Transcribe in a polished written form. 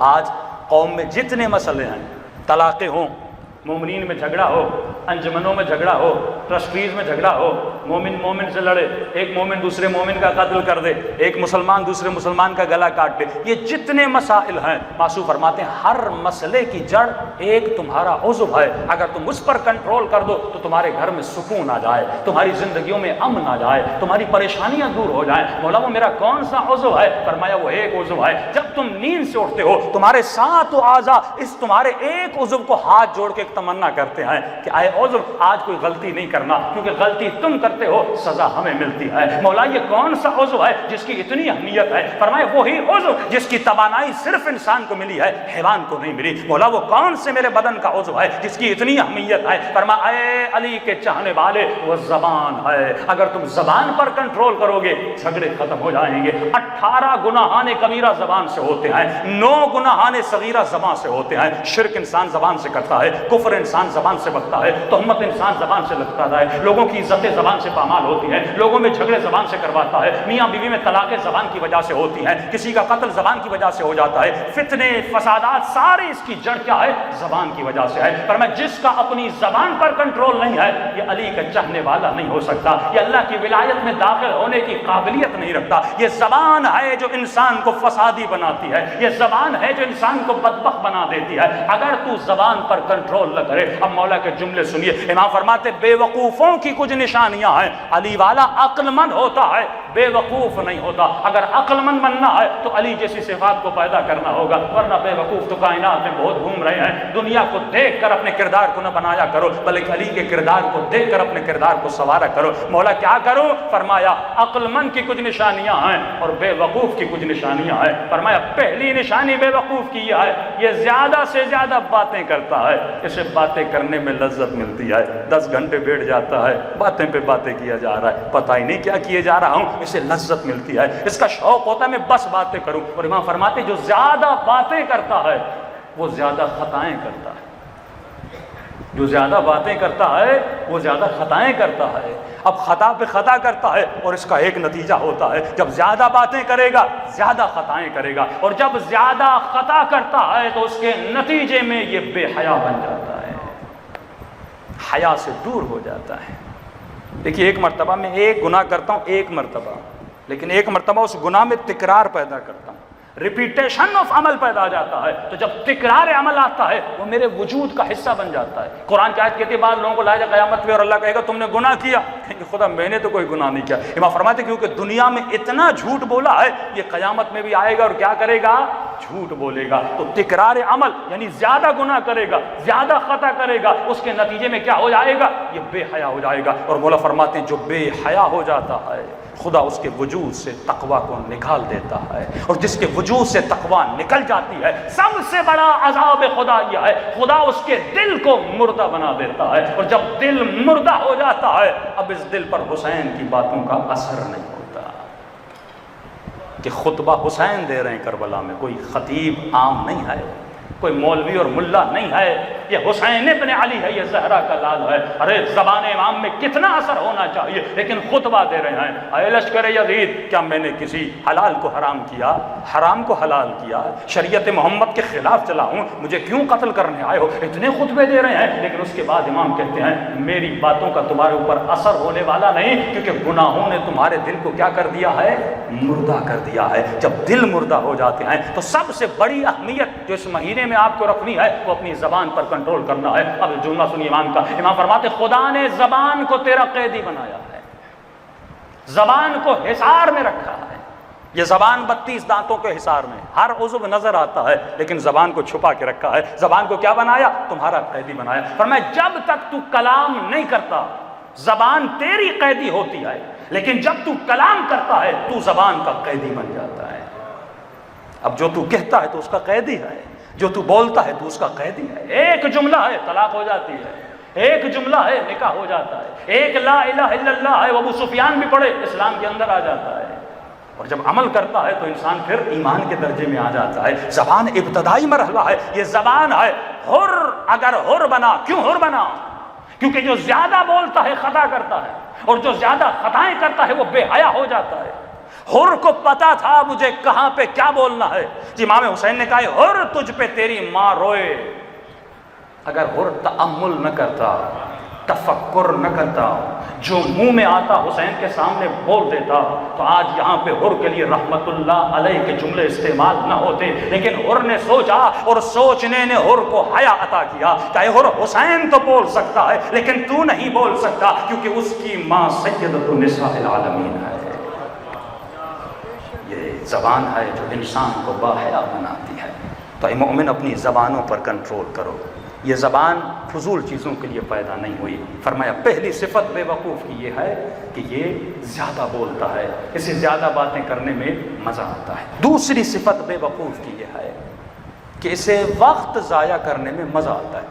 آج قوم میں جتنے مسئلے ہیں، طلاقیں ہوں، مومنین میں جھگڑا ہو، انجمنوں میں جھگڑا ہو، ٹرسٹیز میں جھگڑا ہو، مومن مومن سے لڑے، ایک مومن دوسرے مومن کا قتل کر دے، ایک مسلمان دوسرے مسلمان کا گلا کاٹ دے، یہ جتنے مسائل ہیں معصوم فرماتے ہیں ہر مسئلے کی جڑ ایک تمہارا عضو ہے۔ اگر تم اس پر کنٹرول کر دو تو تمہارے گھر میں سکون آ جائے، تمہاری زندگیوں میں امن آ جائے، تمہاری پریشانیاں دور ہو جائیں۔ مولا وہ میرا کون سا عضو ہے؟ فرمایا وہ ایک عضو ہے۔ جب تم نیند سے اٹھتے ہو تمہارے 7 اعضاء اس تمہارے ایک عضو کو ہاتھ جوڑ کے تمنا کرتے ہیں کہ اے عضو آج کوئی غلطی نہیں کرنا، کیونکہ غلطی تم کرتے ہو سزا ہمیں ملتی ہے۔ مولا یہ کون سا عضو ہے جس کی اتنی اہمیت ہے؟ فرمایا وہی عضو جس کی توانائی صرف انسان کو ملی ہے، حیوان کو نہیں ملی۔ مولا وہ کون سے میرے بدن کا عضو ہے جس کی اتنی اہمیت ہے؟ فرمایا اے علی کے چاہنے والے وہ زبان ہے۔ اگر تم زبان پر کنٹرول کرو گے جھگڑے ختم ہو جائیں گے۔ 18 گناہان کبیرہ زبان سے ہوتے ہیں، 9 گناہان صغیرہ زبان سے ہوتے ہیں۔ شرک انسان زبان سے کرتا ہے، کفر انسان زبان سے بکتا ہے، تہمت انسان زبان سے لگتا ہے، لوگوں کی عزتیں زبان سے پامال ہوتی ہیں، لوگوں میں جھگڑے زبان سے کرواتا ہے، میاں بیوی میں طلاقیں زبان کی وجہ سے ہوتی ہیں، کسی کا قتل زبان کی وجہ سے ہو جاتا ہے، فتنے فسادات سارے اس کی جڑ کیا ہے؟ زبان کی وجہ سے ہے۔ پر میں جس کا اپنی زبان پر کنٹرول نہیں ہے یہ علی کا چاہنے والا نہیں ہو سکتا، یہ اللہ کی ولایت میں داخل ہونے کی قابلیت نہیں رکھتا۔ یہ زبان ہے جو انسان کو فسادی بناتی ہے، یہ زبان ہے جو انسان کو بدبخت بنا دیتی ہے۔ اگر تو زبان پر کنٹرول نہ کرے، اب مولا کے جملے سنیے، امام فرماتے بے وقوفوں کی کچھ نشانیاں ہیں، علی والا عقل مند ہوتا ہے، بے وقوف نہیں ہوتا۔ اگر عقل مند بننا ہے تو علی جیسی صفات کو پیدا کرنا ہوگا، ورنہ بے وقوف تو کائنات میں بہت گھوم رہے ہیں۔ دنیا کو دیکھ کر اپنے کردار کو نہ بنایا کرو، بلکہ علی کے کردار کو دیکھ کر اپنے کردار کو سنوارا کرو۔ مولا کیا کرو؟ فرمایا عقل مند کی کچھ نشانیاں ہیں اور بے وقوف کی کچھ نشانیاں ہیں۔ فرمایا پہلی نشانی بے وقوف کی یہ ہے، یہ زیادہ سے زیادہ باتیں کرتا ہے، اسے باتیں کرنے میں لذت ملتی ہے، 10 گھنٹے بیٹھ جاتا ہے، باتیں پہ باتیں کیا جا رہا ہے، پتہ ہی نہیں کیا کیے جا رہا ہوں، اسے لذت ملتی ہے، اس کا شوق ہوتا ہے میں بس باتیں کروں۔ اور امام فرماتے جو زیادہ باتیں کرتا ہے وہ زیادہ خطائیں کرتا ہے، جو زیادہ باتیں کرتا ہے وہ زیادہ خطائیں کرتا ہے۔ اب خطا پہ خطا کرتا ہے اور اس کا ایک نتیجہ ہوتا ہے، جب زیادہ باتیں کرے گا زیادہ خطائیں کرے گا، اور جب زیادہ خطا کرتا ہے تو اس کے نتیجے میں یہ بے حیا بن جاتا ہے، حیا سے دور ہو جاتا ہے۔ دیکھیے ایک مرتبہ میں ایک گناہ کرتا ہوں، ایک مرتبہ، لیکن ایک مرتبہ اس گناہ میں تکرار پیدا کرتا ہوں، ریپیٹیشن آف عمل پیدا ہو جاتا ہے، تو جب تکرار عمل آتا ہے وہ میرے وجود کا حصہ بن جاتا ہے۔ قرآن کی آیت کہتی ہے بعض لوگوں کو لایا جائے قیامت میں اور اللہ کہے گا تم نے گناہ کیا، کہیں گے خدا میں نے تو کوئی گناہ نہیں کیا۔ امام فرماتے کیونکہ دنیا میں اتنا جھوٹ بولا ہے یہ قیامت میں بھی آئے گا اور کیا کرے گا؟ جھوٹ بولے گا۔ تو تکرار عمل یعنی زیادہ گناہ کرے گا، زیادہ خطا کرے گا، اس کے نتیجے میں کیا ہو جائے گا؟ یہ بے حیا ہو جائے گا۔ اور مولا فرماتے ہیں جو بے حیا ہو جاتا ہے خدا اس کے وجود سے تقوی کو نکال دیتا ہے، اور جس کے وجود سے تقوی نکل جاتی ہے سب سے بڑا عذاب خدا یہ ہے، خدا اس کے دل کو مردہ بنا دیتا ہے، اور جب دل مردہ ہو جاتا ہے اب اس دل پر حسین کی باتوں کا اثر نہیں ہوتا۔ کہ خطبہ حسین دے رہے ہیں کربلا میں، کوئی خطیب عام نہیں ہے، کوئی مولوی اور ملا نہیں ہے، یہ حسین ابن علی ہے، یہ زہرا کا لال ہے۔ ارے زبان امام میں کتنا اثر ہونا چاہیے، لیکن خطبہ دے رہے ہیں اے لشکر یزید کیا میں نے کسی حلال کو حرام کیا، حرام کو حلال کیا، شریعت محمد کے خلاف چلا ہوں، مجھے کیوں قتل کرنے آئے ہو؟ اتنے خطبے دے رہے ہیں، لیکن اس کے بعد امام کہتے ہیں میری باتوں کا تمہارے اوپر اثر ہونے والا نہیں، کیونکہ گناہوں نے تمہارے دل کو کیا کر دیا ہے؟ مردہ کر دیا ہے۔ جب دل مردہ ہو جاتے ہیں تو سب سے بڑی اہمیت جو اس مہینے میں آپ کو رکھنی ہے وہ اپنی زبان پر کنٹرول کرنا ہے۔ اب جملہ سنیے امام کا، امام فرماتے خدا نے زبان کو تیرا قیدی بنایا ہے، زبان کو حصار میں رکھا ہے۔ یہ زبان 32 دانتوں کے حصار میں، ہر عضو نظر آتا ہے لیکن زبان کو چھپا کے رکھا ہے۔ زبان کو کیا بنایا؟ تمہارا قیدی بنایا۔ فرمایا جب تک تو کلام نہیں کرتا زبان تیری قیدی ہوتی ہے، لیکن جب تو کلام کرتا ہے تو زبان کا قیدی بن جاتا ہے۔ اب جو تو کہتا ہے تو اس کا قیدی ہے، جو تو بولتا ہے تو اس کا قیدی ہے۔ ایک جملہ ہے طلاق ہو جاتی ہے، ایک جملہ ہے نکاح ہو جاتا ہے، ایک لا الہ الا اللہ ہے وہ ابو سفیان بھی پڑھے اسلام کے اندر آ جاتا ہے، اور جب عمل کرتا ہے تو انسان پھر ایمان کے درجے میں آ جاتا ہے۔ زبان ابتدائی مرحلہ ہے، یہ زبان ہے حر، اگر حر بنا، کیوں حر بنا؟ کیونکہ جو زیادہ بولتا ہے خطا کرتا ہے، اور جو زیادہ خطائیں کرتا ہے وہ بے حیا ہو جاتا ہے۔ حر کو پتا تھا مجھے کہاں پہ کیا بولنا ہے. امام حسین نے کہا حر تجھ پہ تیری ماں روئے. اگر حر تأمل نہ کرتا، تفکر نہ کرتا، جو منہ میں آتا حسین کے سامنے بول دیتا، تو آج یہاں پہ حر کے لیے رحمت اللہ علیہ کے جملے استعمال نہ ہوتے. لیکن حر نے سوچا اور سوچنے نے حر کو حیا عطا کیا. کہ حر حسین تو بول سکتا ہے لیکن تو نہیں بول سکتا، کیونکہ اس کی ماں سیدۃ النساء العالمین ہے. یہ زبان ہے جو انسان کو باحیا بناتی ہے. تو اے مومن اپنی زبانوں پر کنٹرول کرو. یہ زبان فضول چیزوں کے لیے پیدا نہیں ہوئی. فرمایا پہلی صفت بے وقوف کی یہ ہے کہ یہ زیادہ بولتا ہے، اسے زیادہ باتیں کرنے میں مزہ آتا ہے. دوسری صفت بے وقوف کی یہ ہے کہ اسے وقت ضائع کرنے میں مزہ آتا ہے.